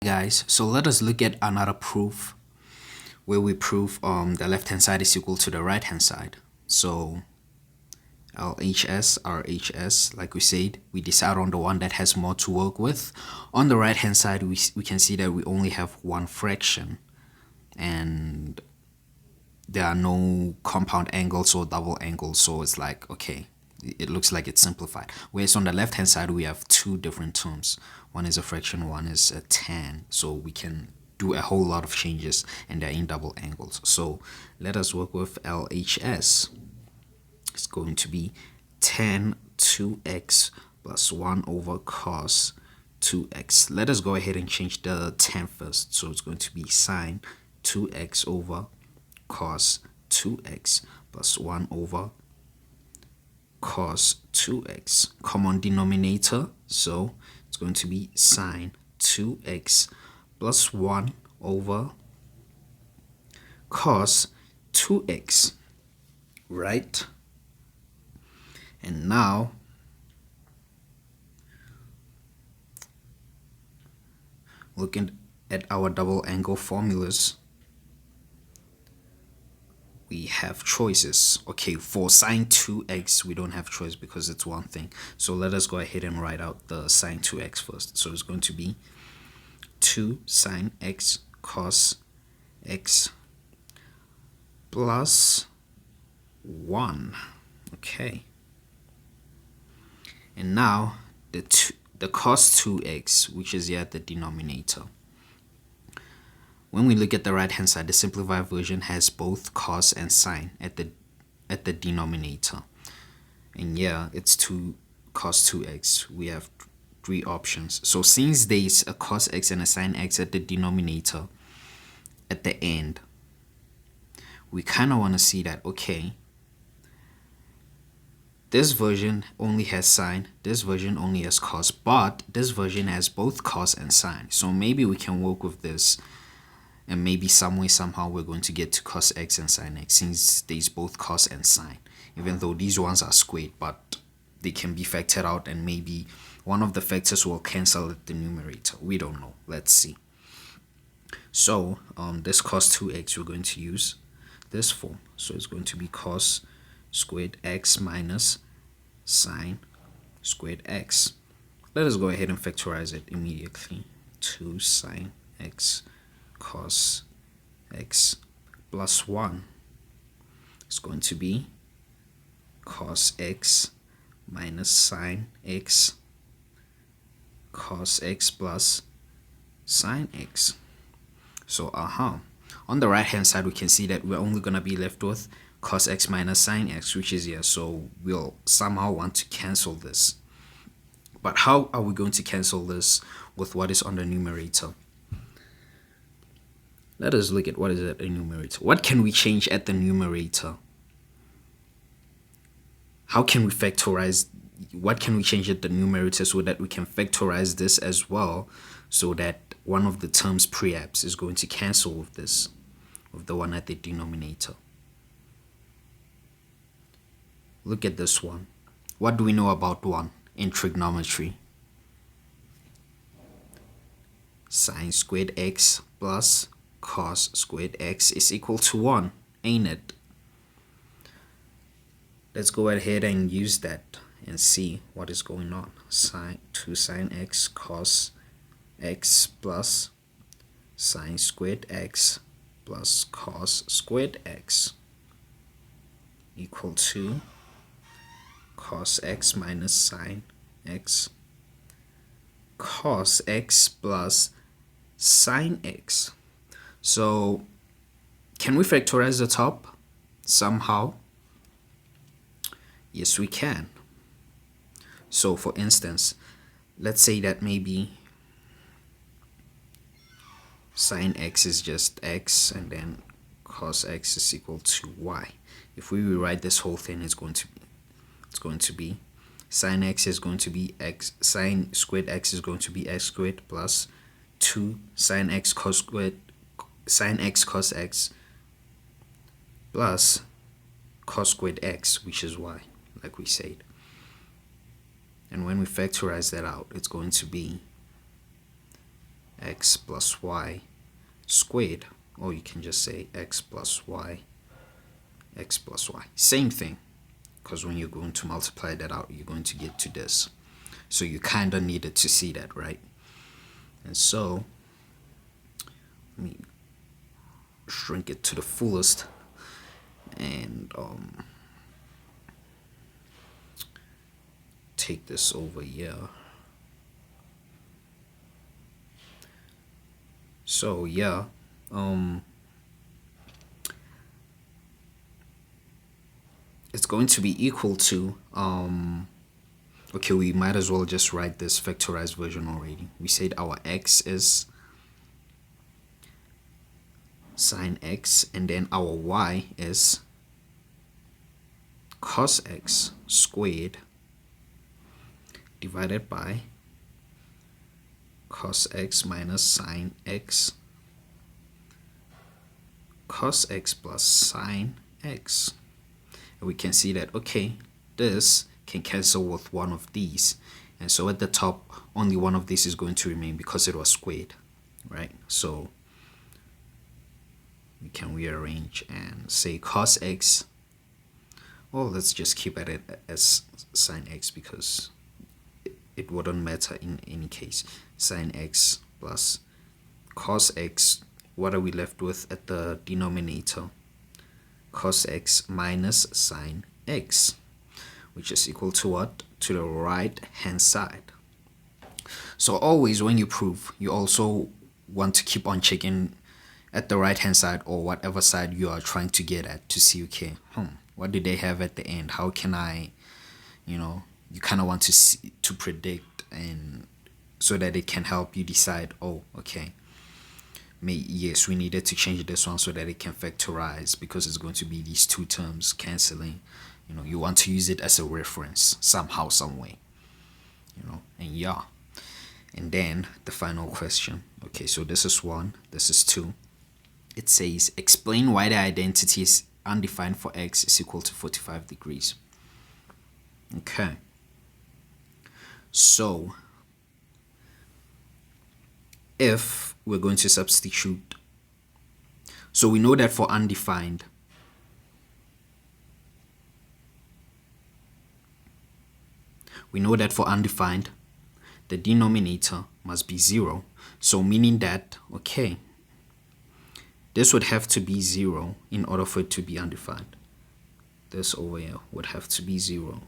Guys, so let us look at another proof where we prove the left hand side is equal to the right hand side. So LHS, RHS, like we said, we decide on the one that has more to work with. On the right hand side, we can see that we only have one fraction and there are no compound angles or double angles, so it's like, okay, it looks like it's simplified. Whereas on the left hand side, we have two different terms. One is a fraction, one is a tan, so we can do a whole lot of changes and they're in double angles. So let us work with LHS. It's going to be tan 2x plus 1 over cos 2x. Let us go ahead and change the tan first. So it's going to be sine 2x over cos 2x plus 1 over cos 2x. Common denominator, so it's going to be sine 2x plus 1 over cos 2x, right? And now looking at our double angle formulas, we have choices. Okay, for sine 2x, we don't have choice because it's one thing. So let us go ahead and write out the sine 2x first. So it's going to be 2 sine x cos x plus 1. Okay. And now the cos 2x, which is here at the denominator. When we look at the right hand side, the simplified version has both cos and sine at the denominator. And yeah, it's 2 cos 2x. We have three options. So since there's a cos x and a sine x at the denominator at the end, we kind of want to see that, okay, this version only has sine, this version only has cos, but this version has both cos and sine. So maybe we can work with this, and maybe some way, somehow, we're going to get to cos x and sine x since there's both cos and sine. Even though these ones are squared, but they can be factored out, and maybe one of the factors will cancel at the numerator. We don't know. Let's see. So this cos 2x, we're going to use this form. So it's going to be cos squared x minus sine squared x. Let us go ahead and factorize it immediately. 2 sine x cos x plus 1 is going to be cos x minus sine x cos x plus sine x. So on the right hand side, we can see that we're only going to be left with cos x minus sine x, which is here. So we'll somehow want to cancel this. But how are we going to cancel this with what is on the numerator? Let us look at what is at the numerator. What can we change at the numerator? How can we factorize? What can we change at the numerator so that we can factorize this as well, so that one of the terms perhaps is going to cancel with this, with the one at the denominator? Look at this one. What do we know about 1 in trigonometry? Sine squared x plus cos squared x is equal to 1, ain't it? Let's go ahead and use that and see what is going on. 2 sine x cos x plus sine squared x plus cos squared x equal to cos x minus sine x cos x plus sine x. So can we factorize the top somehow? Yes, we can. So for instance, let's say that maybe sine x is just x and then cos x is equal to y. If we rewrite this whole thing, it's going to be sine x is going to be x, sine squared x is going to be x squared plus 2 sine x cos squared sine x cos x plus cos squared x, which is y, like we said. And when we factorize that out, it's going to be x x plus y squared, or you can just say x plus y. Same thing, because when you're going to multiply that out, you're going to get to this. So you kind of needed to see that, right? And so let me shrink it to the fullest and take this over here. So yeah, it's going to be equal to okay, we might as well just write this factorized version already. We said our x is sine x, and then our y is cos x squared divided by cos x minus sine x, cos x plus sine x. And we can see that, okay, this can cancel with one of these, and so at the top only one of these is going to remain because it was squared, right? So we can rearrange and say cos x, well, let's just keep at it as sine x because it wouldn't matter in any case. Sine x plus cos x, what are we left with at the denominator? Cos x minus sine x, which is equal to what? To the right hand side. So always when you prove, you also want to keep on checking at the right hand side or whatever side you are trying to get at to see, okay, what do they have at the end? How can I, you kind of want to see, to predict, and so that it can help you decide, oh, okay, yes, we needed to change this one so that it can factorize because it's going to be these two terms canceling. You want to use it as a reference somehow, some way, and yeah. And then the final question. Okay, so this is 1, this is 2. It says, explain why the identity is undefined for x is equal to 45 degrees. Okay. So, if we're going to substitute, so we know that for undefined, the denominator must be 0. So meaning that, okay, this would have to be 0 in order for it to be undefined. This over here would have to be 0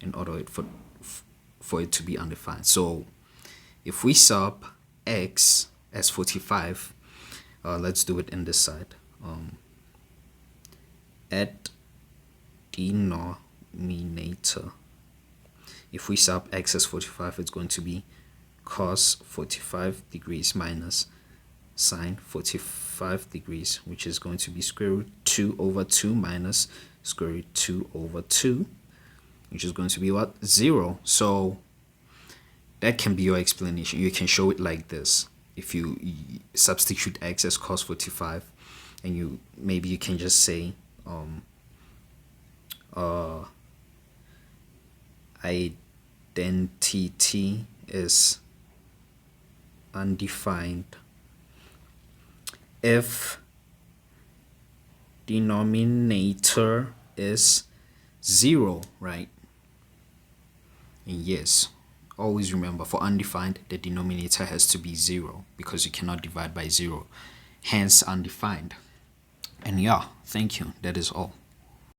in order for it to be undefined. So if we sub x as 45, let's do it in this side. At denominator, if we sub x as 45, it's going to be cos 45 degrees minus sine 45 degrees, which is going to be square root 2 over 2 minus square root 2 over 2, which is going to be what? 0. So that can be your explanation. You can show it like this. If you substitute x as cos 45, and maybe you can just say identity is undefined if denominator is 0, right? And yes, always remember, for undefined, the denominator has to be 0 because you cannot divide by 0, hence undefined. And yeah, thank you. That is all.